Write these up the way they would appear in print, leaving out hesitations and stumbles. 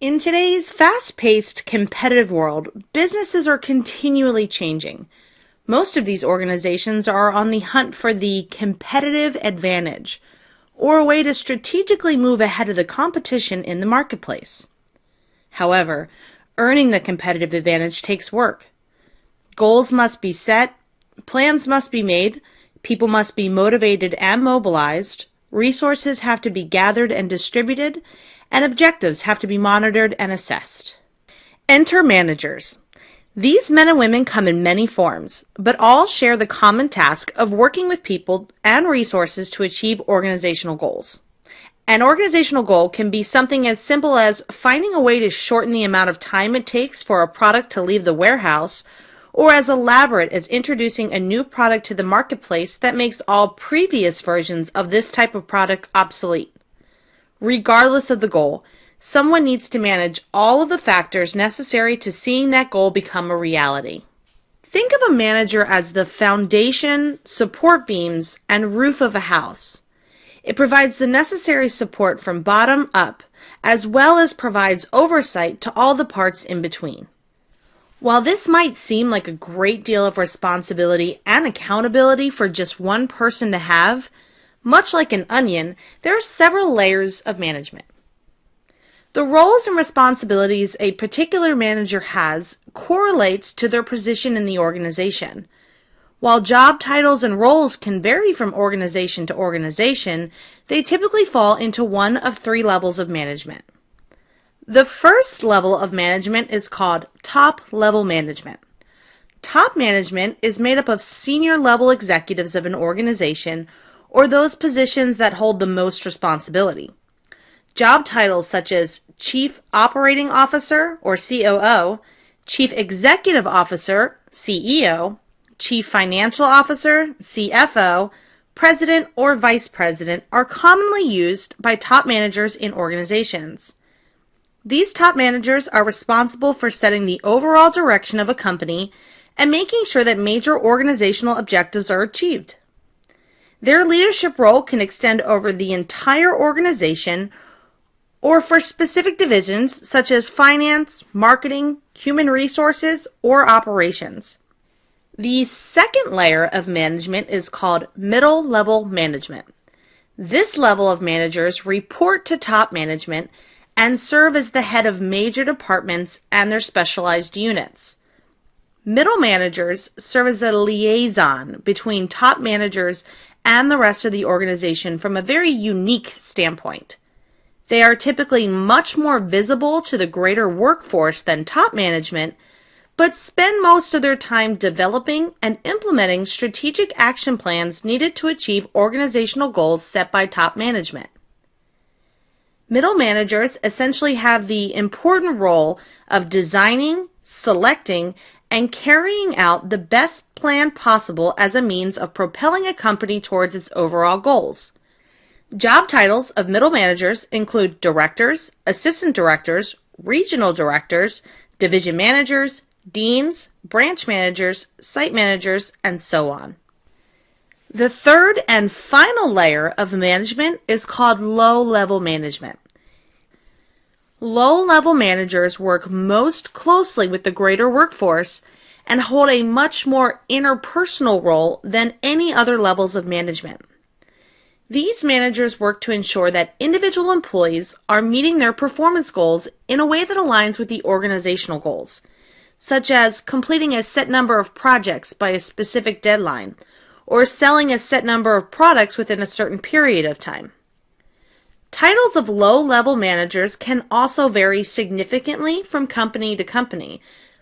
In today's fast-paced, competitive world, businesses are continually changing. Most of these organizations are on the hunt for the competitive advantage, or a way to strategically move ahead of the competition in the marketplace. However, earning the competitive advantage takes work. Goals must be set, plans must be made, people must be motivated and mobilized, resources have to be gathered and distributed, and objectives have to be monitored and assessed. Enter managers. These men and women come in many forms, but all share the common task of working with people and resources to achieve organizational goals. An organizational goal can be something as simple as finding a way to shorten the amount of time it takes for a product to leave the warehouse, or as elaborate as introducing a new product to the marketplace that makes all previous versions of this type of product obsolete. Regardless of the goal, someone needs to manage all of the factors necessary to seeing that goal become a reality. Think of a manager as the foundation, support beams, and roof of a house. It provides the necessary support from bottom up, as well as provides oversight to all the parts in between. While this might seem like a great deal of responsibility and accountability for just one person to have, much like an onion, there are several layers of management. The roles and responsibilities a particular manager has correlates to their position in the organization. While job titles and roles can vary from organization to organization, they typically fall into one of three levels of management. The first level of management is called top-level management. Top management is made up of senior-level executives of an organization or those positions that hold the most responsibility. Job titles such as Chief Operating Officer or COO, Chief Executive Officer, CEO, Chief Financial Officer, CFO, President or Vice President are commonly used by top managers in organizations. These top managers are responsible for setting the overall direction of a company and making sure that major organizational objectives are achieved. Their leadership role can extend over the entire organization or for specific divisions such as finance, marketing, human resources, or operations. The second layer of management is called middle-level management. This level of managers report to top management and serve as the head of major departments and their specialized units. Middle managers serve as a liaison between top managers and the rest of the organization from a very unique standpoint. They are typically much more visible to the greater workforce than top management, but spend most of their time developing and implementing strategic action plans needed to achieve organizational goals set by top management. Middle managers essentially have the important role of designing, selecting, and carrying out the best plan possible as a means of propelling a company towards its overall goals. Job titles of middle managers include directors, assistant directors, regional directors, division managers, deans, branch managers, site managers, and so on. The third and final layer of management is called low-level management. Low-level managers work most closely with the greater workforce and hold a much more interpersonal role than any other levels of management. These managers work to ensure that individual employees are meeting their performance goals in a way that aligns with the organizational goals, such as completing a set number of projects by a specific deadline, or selling a set number of products within a certain period of time. Titles of low-level managers can also vary significantly from company to company,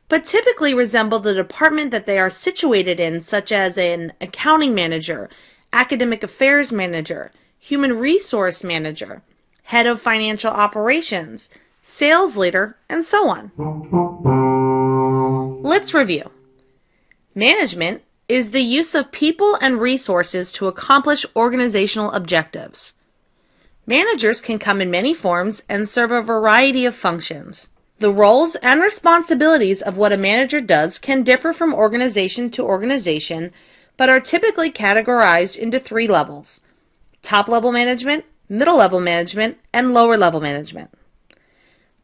but typically resemble the department that they are situated in, such as an accounting manager, academic affairs manager, human resource manager, head of financial operations, sales leader, and so on. Let's review. Management is the use of people and resources to accomplish organizational objectives. Managers can come in many forms and serve a variety of functions. The roles and responsibilities of what a manager does can differ from organization to organization, but are typically categorized into three levels: top-level management, middle-level management, and lower-level management.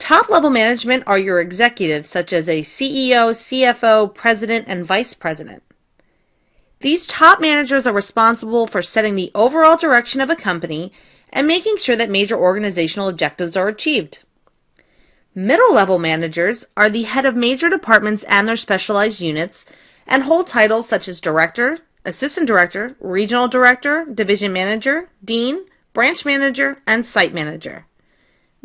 Top-level management are your executives, such as a CEO, CFO, president, and vice president. These top managers are responsible for setting the overall direction of a company and making sure that major organizational objectives are achieved. Middle-level managers are the head of major departments and their specialized units and hold titles such as director, assistant director, regional director, division manager, dean, branch manager, and site manager.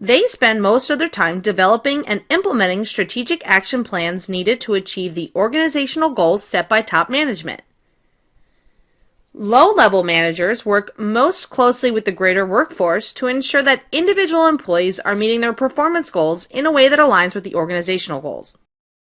They spend most of their time developing and implementing strategic action plans needed to achieve the organizational goals set by top management. Low-level managers work most closely with the greater workforce to ensure that individual employees are meeting their performance goals in a way that aligns with the organizational goals.